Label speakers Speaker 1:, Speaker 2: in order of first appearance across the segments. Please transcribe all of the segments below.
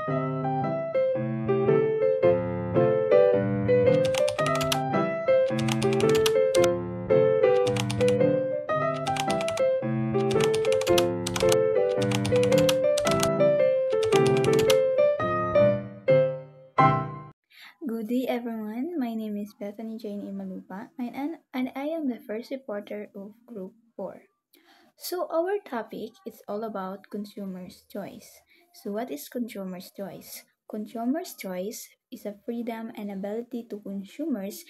Speaker 1: Good day, everyone. My name is Bethany Jane Imalupa, and I am the first reporter of Group 4. So, our topic is all about consumer's choice. So, what is consumer's choice? Consumer's choice is a freedom and ability to consumers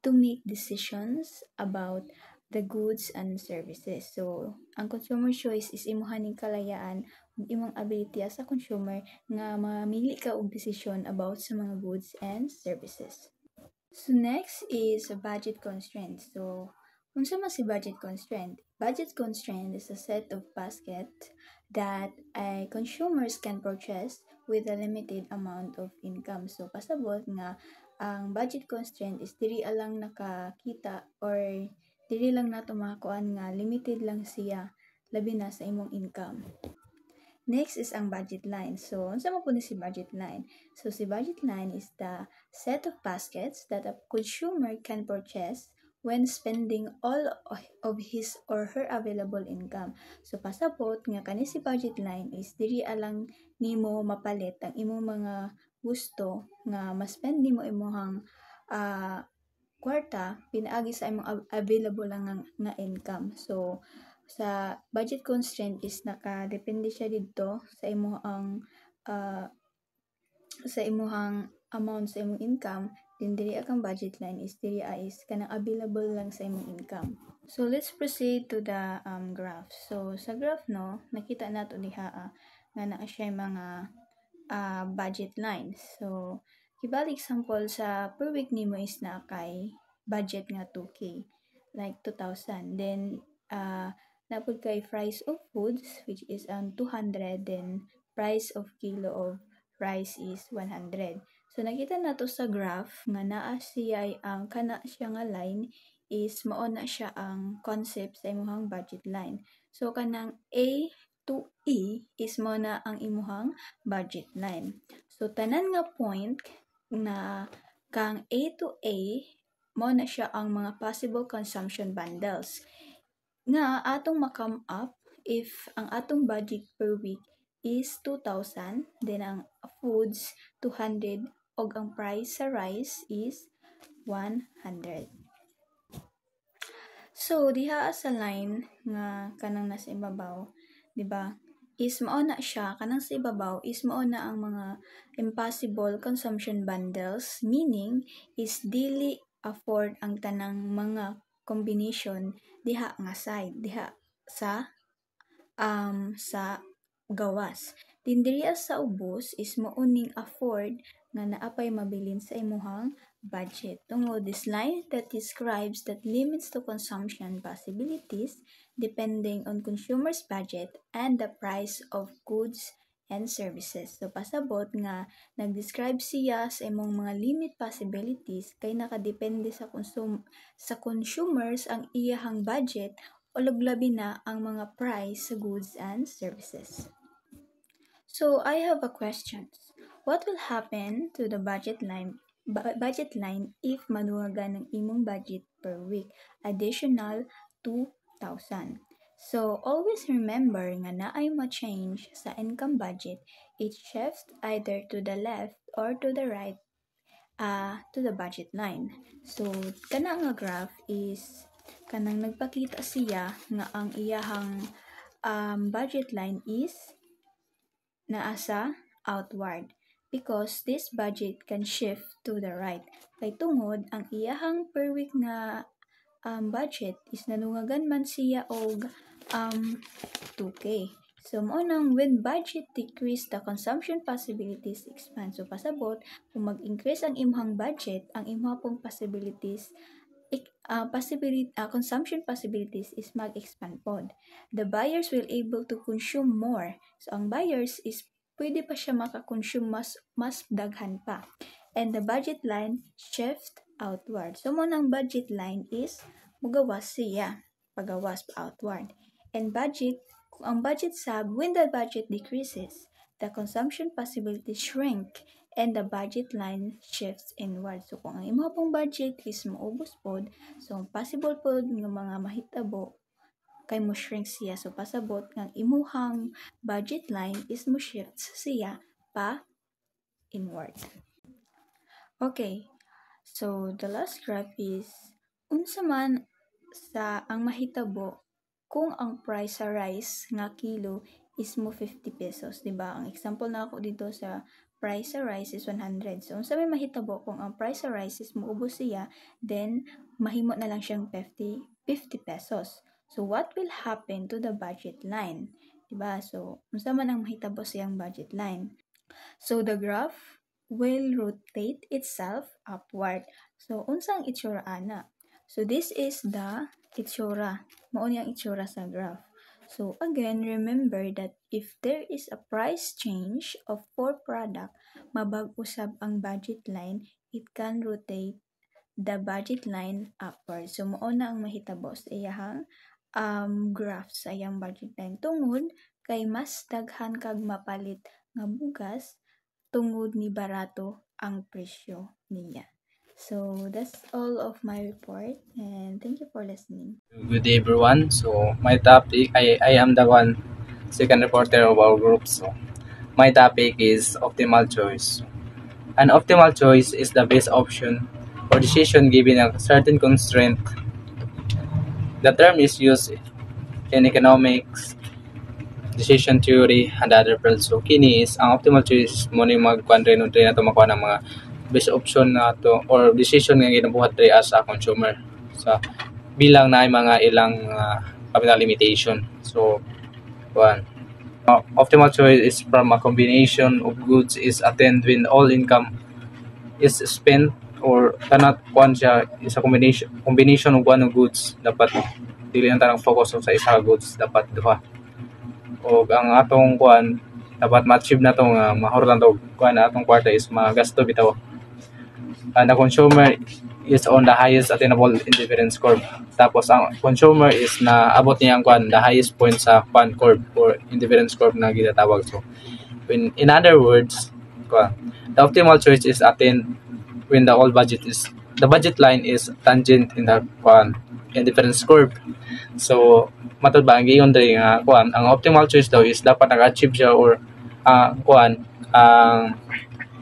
Speaker 1: to make decisions about the goods and services. So, ang consumer choice is imuhaning kalayaan ug imong ability as a consumer nga mamili ka og desisyon about sa mga goods and services. So next is a budget constraint. So unsa man si budget constraint? Budget constraint is a set of basket that consumers can purchase with a limited amount of income. So pasabot nga ang budget constraint is diri lang nakakita or diri lang nato makakuan nga limited lang siya labi na sa imong income. Next is ang budget line. So, unsa man po ni si budget line? So, si budget line is the set of baskets that a consumer can purchase when spending all of his or her available income. So, pasabot nga kani si budget line is diri alang nimo mapalit ang imong mga gusto nga ma-spend nimo imong kwarta pinaagi sa imong available lang nga income. So, sa budget constraint is nakadepende siya dito sa imong sa imong amount sa imong income, then diri akang budget line is diri is kanang available lang sa imong income. So let's proceed to the graph. So sa graph no, nakita nato diha nga naa siya mga budget lines. So kibali example sa per week nimo is na kay budget nga 2k, like 2,000. Then napod kay price of foods which is 200, then price of kilo of rice is 100. So nakita nato sa graph nga naa siya ang kana siya nga line is mao na siya ang concept sa imong budget line. So kanang A to E is mao na ang imong budget line. So tanan nga point na kang A to A mao na siya ang mga possible consumption bundles nga atong ma-come up if ang atong budget per week is 2,000, then ang foods 200 og ang price sa rice is 100. So diha sa line nga kanang nasa ibabaw, di ba? Is mao na siya kanang sa ibabaw is mao na ang mga impossible consumption bundles, meaning is dili afford ang tanang mga combination diha nga side diha sa gawas. Din diriya sa ubos is mauning afford nga naapay mabilin sa imuhang budget. Tungod this line that describes that limits to consumption possibilities depending on consumers' budget and the price of goods and services. So pasabot nga nag-describe siya sa imong mga limit possibilities kay nakadepende sa consumers ang iyahang budget o luglabi na ang mga price sa goods and services. So I have a question. What will happen to the budget line if maduwagan ng imong budget per week additional 2,000? So always remember nga naay ma-change sa income budget, it shifts either to the left or to the right to the budget line. So kana nga graph is kanang nagpakita siya nga ang iyahang budget line is naa sa outward because this budget can shift to the right. Kay tungod ang iyahang per week nga budget is nanungagan man siya og 2k. So mao nang when budget decrease, the consumption possibilities expand. So pasabot kung mag-increase ang imong budget, ang imong pong possibilities consumption possibilities is mag-expand pod. The buyers will able to consume more. So ang buyers is pwede pa siya maka-consume mas daghan pa. And the budget line shift outward. So mo nang budget line is mugawas siya pagawas outward. And ang budget sub, when the budget decreases, the consumption possibilities shrink and the budget line shifts inward. So kung ang imo pong budget is maubos pod, so possible pod nga mga mahitabo kay mo shrink siya. So pasabot nga imuhang budget line is mo shifts siya pa inward. Okay, so the last graph is unsa man sa ang mahitabo kung ang price sa rice nga kilo is mo 50 pesos, di ba? Ang example na ako dito sa price sa rice is 100. So, unsa may mahitabo kung ang price sa rice is moubos siya, then mahimo na lang siyang 50 pesos. So, what will happen to the budget line? Di ba? So, unsa man ang mahitabo siyang budget line? So, the graph will rotate itself upward. So, unsang itsura ana? So, this is the itsura. Mao ni ang itsura sa graph. So, again, remember that if there is a price change of 4 product, mabag-usab ang budget line, it can rotate the budget line upward. So, mao na ang mahitabo sa iyahang graph sa iyang budget line. Tungod kay mas daghan kag mapalit nga bugas, tungod ni barato ang presyo niya. So that's all of my report, and thank you for listening.
Speaker 2: Good day, everyone. So my topic, I am the second reporter of our group. So my topic is optimal choice. An optimal choice is the best option or decision given a certain constraint. The term is used in economics, decision theory, and other fields. So kini is ang optimal choice mo ni magkuan rin na to makuha ng mga best option na to or decision nga ginabuhat diri as a consumer sa bilang na mga ilang capital limitation. So optimal choice is from a combination of goods is attained when all income is spent or kanat kuan siya is a combination of one of goods. Dapat dili lang tanang focus sa isa ka goods, dapat duha. O ang atong kuan dapat ma-achieve na to nga mahurlan to kuan atong kwarta is magasto bitaw. And the consumer is on the highest attainable indifference curve. Tapos ang consumer is na abot niya ang kuan the highest point sa kuan curve or indifference curve na ginatawag. So in other words, the optimal choice is attained when the budget line is tangent in the kuan indifference curve. So matud ba ang giyon diri nga kuan ang optimal choice daw is dapat naka-achieve siya or kuan ang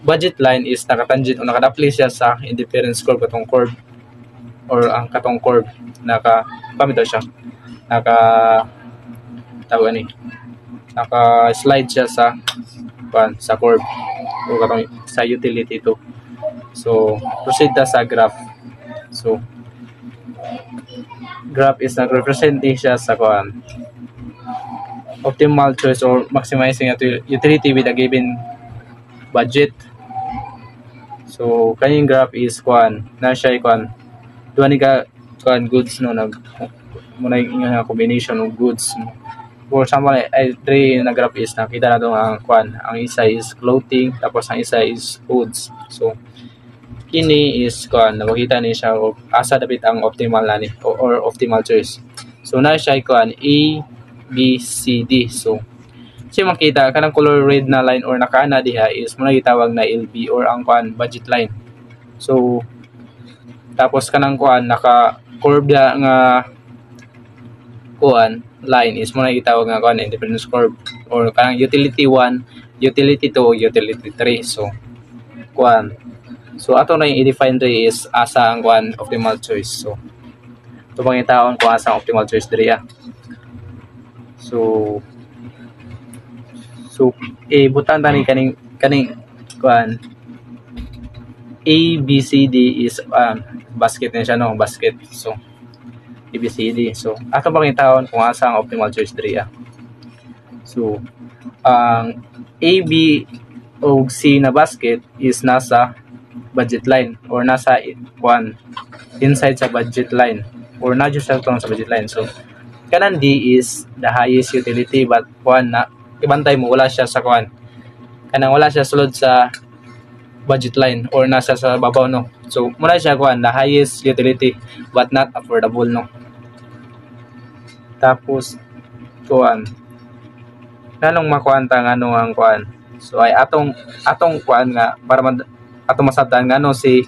Speaker 2: budget line is nakatangent o nakadapli siya sa indifference curve katong curve or ang katong curve pamito siya tawag ni naka slide siya sa sa curve o katong sa utility to. So proceed ta sa graph. So graph is nag-represent siya sa optimal choice or maximizing utility with a given budget. So kanyang graph is na siya duha ni ka goods no muna yung combination of goods. For example, three na graph is nakita na to ang ang isa is clothing tapos ang isa is foods. So kini is nakita ni siya asa dapat ang optimal na ni or optimal choice. So na siya A, B, C, D. So siya makita kanang color red na line or nakaana diha is muna gitawag na LB or ang budget line. So tapos kanang naka curve nga line is muna gitawag nga indifference curve or kanang utility 1, utility 2, utility 3. So ato na yung i-define diri is asa ang optimal choice. So ito pangitaon kung asa ang optimal choice diri So butan tani kaning A, B, C, D is basket na siya no, basket. So A, B, C, D. So ato pangitaon kung asa ang optimal choice diri So ang A, B o C na basket is nasa budget line or nasa inside sa budget line or na just sa budget line. So kanan D is the highest utility but na ibantay mo wala siya sa kanang wala siya sulod sa budget line or nasa sa babaw no. So muna siya the highest utility but not affordable no. Tapos kanong makuanta ang So ay atong kuan nga para atong masabtan nga no si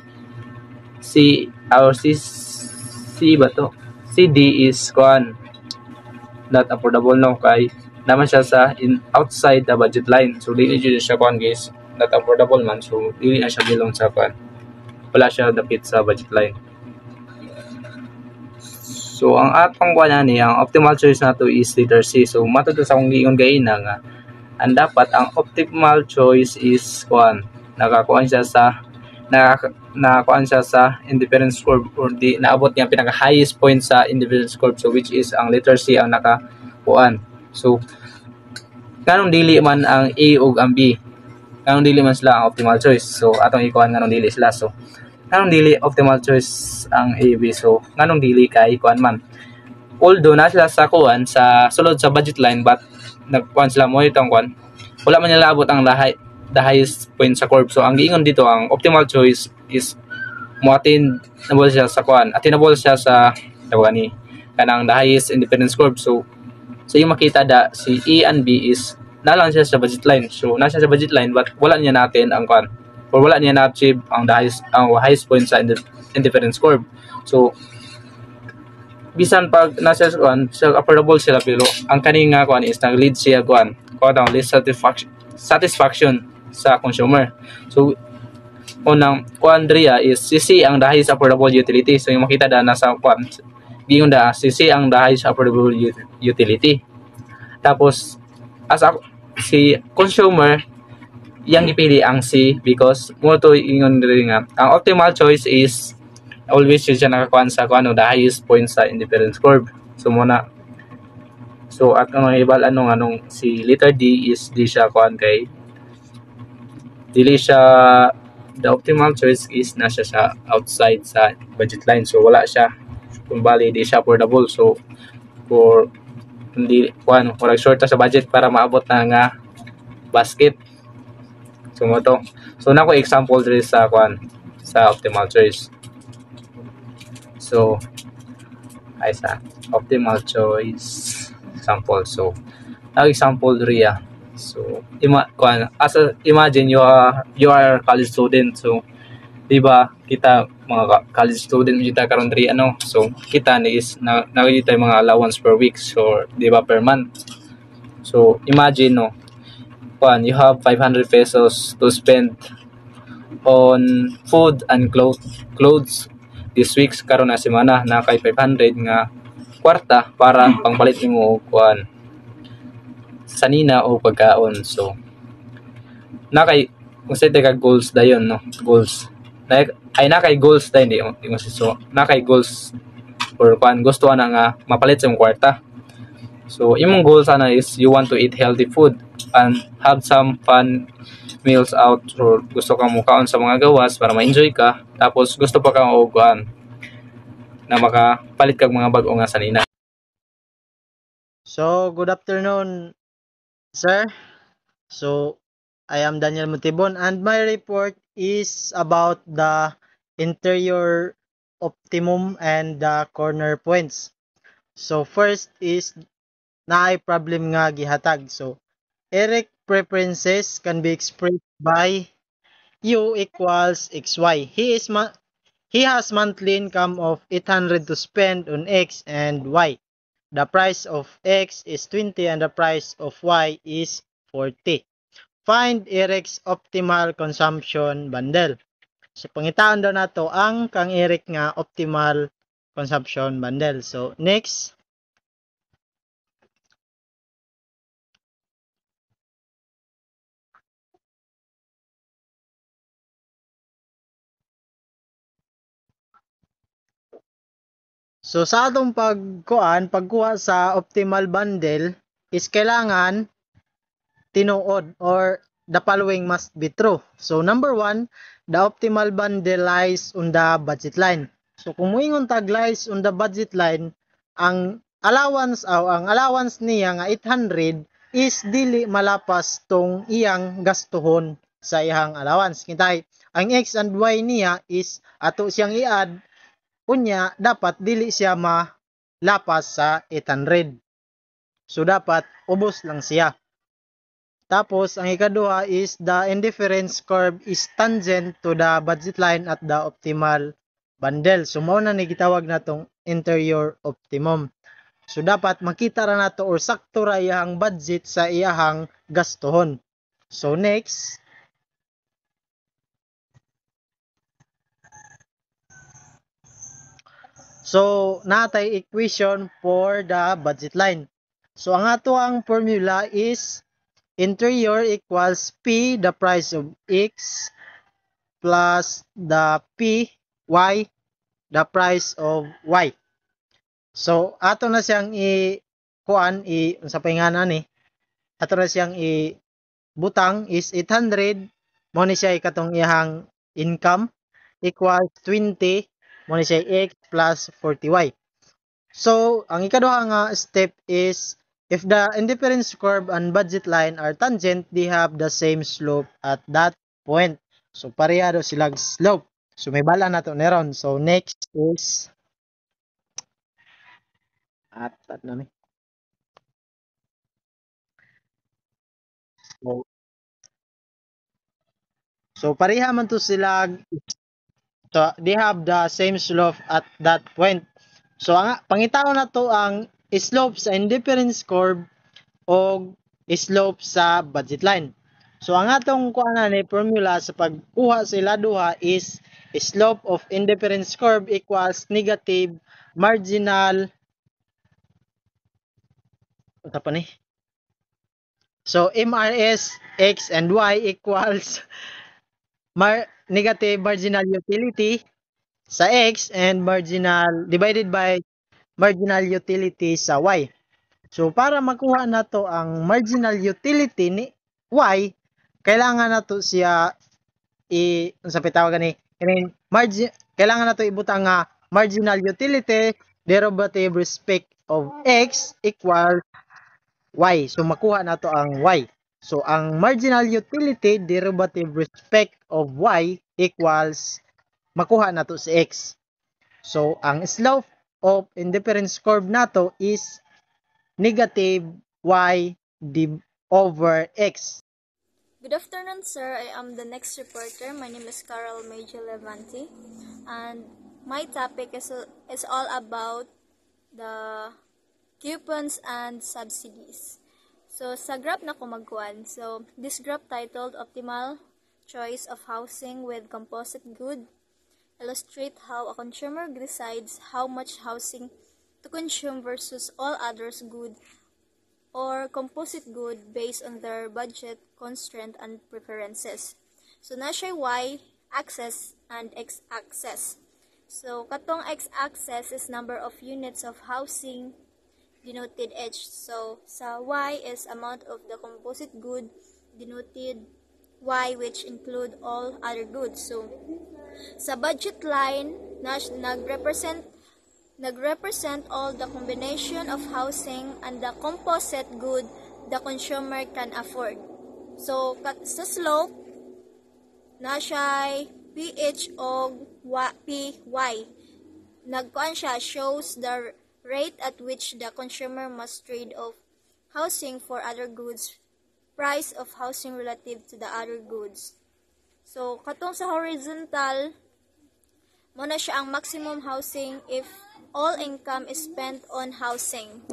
Speaker 2: or si ba to? Si D is kuan not affordable no kay naman siya sa outside the budget line. So dili jud siya kuan guys, not affordable man. So dili na siya belong sa kuan. Wala siya dapit sa budget line. So ang atong kuan ani ang optimal choice nato is letter C. So matod sa akong giingon gaina nga ang dapat ang optimal choice is kuan nakakuan siya sa nakakuan siya sa indifference curve or di naabot niya pinaka highest point sa indifference curve, so which is ang letter C ang nakakuan. So kanong dili man ang A ug ang B, kanong dili man sila ang optimal choice, so atong ikuan nganong dili sila. So kanong dili optimal choice ang A, B, so nganong dili kay kuan man, although na sila sa kuan sa sulod sa budget line but nagkuan sila mo itong kuan wala man nila abot ang the highest point sa curve. So ang giingon dito ang optimal choice is mo attainable siya sa kuan, attainable siya sa ni kanang the highest independence curve. So yung makita da si A and B is nalang siya sa budget line, so nasa sa budget line but wala niya natin ang kuan or wala niya na-achieve ang highest point sa independence curve. So bisan pag nasa kuan sa affordable sila pero ang kaning nga kuan is nag-lead siya kuan ang least satisfaction sa consumer. So unang kuan dria is CC ang the highest affordable utility. So yung makita da nasa kuan giingon da CC ang the highest affordable utility. Tapos as si consumer yang gipili ang C because mo to ingon diri nga ang optimal choice is always siya nakakuan sa kuan the highest point sa indifference curve. So muna so at ang ibal anong si letter D is di siya kuan kay dili siya the optimal choice is nasa sa outside sa budget line, so wala siya kung bali di siya affordable. So for hindi kuan or short sa budget para maabot na nga basket. So mo to, so nako example diri sa kuan sa optimal choice. So ay sa optimal choice example. So ang example diriya. So imagine you are college student. So di ba kita mga college student kita karon diri so kita ni is nakita mga allowance per week, so di ba per month. So imagine you have 500 pesos to spend on food and clothes this week. Karon na semana na kay 500 nga kwarta para pangpalit nimo kuan sanina o pagkaon. So nakay kung sa goals dayon goals na kay goals dayon di mo so na kay goals or kuan gusto na nga mapalit sa kwarta. So imong goal sana is you want to eat healthy food and have some fun meals out, or gusto kang mukaon sa mga gawas para ma-enjoy ka, tapos gusto pa kang kuan na makapalit kag mga bag-o nga sanina.
Speaker 3: So, good afternoon, sir. So, I am Daniel Montibon and my report is about the interior optimum and the corner points. So, first is naay problem nga gihatag. So, Eric preferences can be expressed by U equals XY. He has monthly income of 800 to spend on X and Y. The price of X is 20 and the price of Y is 40. Find Eric's optimal consumption bundle. So, pangitaan daw nato ang kang Eric nga optimal consumption bundle. So, next. So, sa atong pagkuha sa optimal bundle is kailangan tinuod or the following must be true. So, number 1, the optimal bundle lies on the budget line. So, kung moingon tag lies on the budget line, ang allowance niya nga 800 is dili malapas tong iyang gastuhon sa iyang allowance. Kitay, ang X and Y niya is ato siyang i-add, unya dapat dili siya malapas sa 800. So, dapat ubos lang siya. Tapos, ang ikaduha is the indifference curve is tangent to the budget line at the optimal bundle. So, mao na ni gitawag natong interior optimum. So, dapat makita ra nato or sakto ra iyahang budget sa iyahang gastuhon. So, next. So, natay equation for the budget line. So, ang ato ang formula is interior equals P, the price of X, plus the P, Y, the price of Y. So, ato na siyang sa paingana ni, ato na siyang butang is 800, mo ni siya ikatong iyahang income, equals 20, mo ni siya X plus 40Y. So, ang ikaduha nga step is, if the indifference curve and budget line are tangent, they have the same slope at that point. So, pareha daw silang slope. So, may bala na to neron. So, next is atat na ni. So, pareha man to sila. So, they have the same slope at that point. So, pangitaw na to ang slope sa indifference curve o slope sa budget line. So, ang atong kuanan ni formula sa pagkuha sila duha is slope of indifference curve equals negative marginal ito pa ni. So, MRS X and Y equals negative marginal utility sa X and marginal divided by marginal utility sa Y. So, para makuha na to ang marginal utility ni Y, kailangan na to siya sa pitawagan ni kailangan na to ibutang nga marginal utility derivative respect of X equal Y. So, makuha na to ang Y. So, ang marginal utility derivative respect of Y equals makuha na to si X. So, ang slope of indifference curve nato is negative Y over X.
Speaker 4: Good afternoon, sir. I am the next reporter. My name is Carol Major Levanti, and my topic is all about the coupons and subsidies. So, sa graph na ko magkuhan. So, this graph titled Optimal Choice of Housing with Composite Good illustrate how a consumer decides how much housing to consume versus all others good or composite good based on their budget, constraint, and preferences. So, na siya y-axis and x-axis. So, katong x-axis is number of units of housing denoted H. So, sa Y is amount of the composite good denoted Y, which include all other goods. So, sa budget line, nag-represent all the combination of housing and the composite good the consumer can afford. So, sa slope, na siya PH o PY. Nagkuan siya shows the rate at which the consumer must trade off housing for other goods, price of housing relative to the other goods. So, katong sa horizontal, mo na siya ang maximum housing if all income is spent on housing.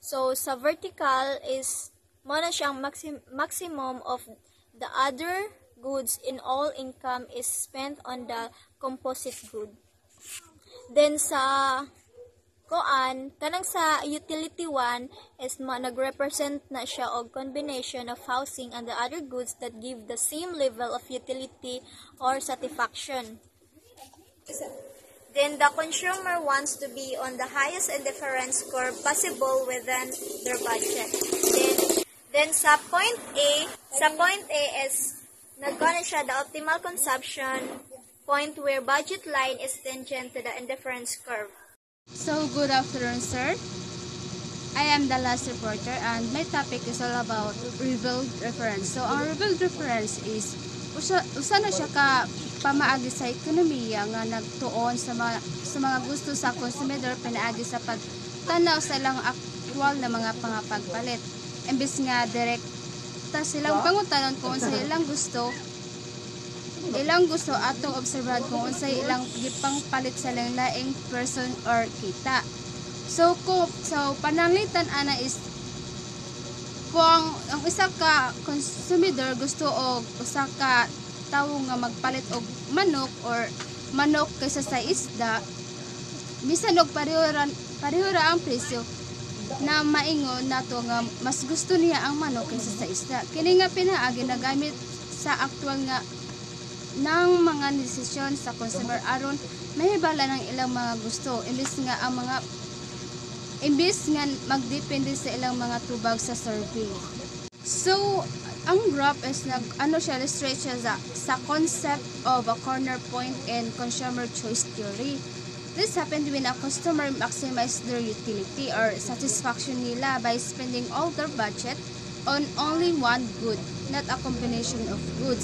Speaker 4: So, sa vertical is mo na siya ang maximum of the other goods in all income is spent on the composite good. Then sa kanang sa utility 1 is nag-represent na siya og combination of housing and the other goods that give the same level of utility or satisfaction. Then the consumer wants to be on the highest indifference curve possible within their budget. Then sa point A is nagkano siya the optimal consumption point where budget line is tangent to the indifference curve.
Speaker 5: So, good afternoon, sir. I am the last reporter and my topic is all about revealed reference. So, ang revealed reference is usa na siya ka pamaagi sa ekonomiya nga nagtuon sa mga gusto sa konsumidor pinaagi sa pagtanaw sa ilang aktual na mga pangapagpalit. Imbes nga direct basta silang pangutanon kung unsay ilang gusto atong obserbahan kung unsay ilang gipang palit sa laing person or kita. So pananglitan ana is kung ang isa ka consumidor gusto og usa ka tawo nga magpalit og manok or manok kaysa sa isda, bisan og pareho ra ang presyo, na maingon nato nga mas gusto niya ang manok kaysa sa isda. Kini nga pinaagi nagamit sa aktual nga ng mga desisyon sa consumer aron mahibala ng ilang mga gusto imbis nga magdepende sa ilang mga tubag sa survey. So ang graph is illustrate siya sa concept of a corner point in consumer choice theory. This happened when a customer maximize their utility or satisfaction nila by spending all their budget on only one good, not a combination of goods.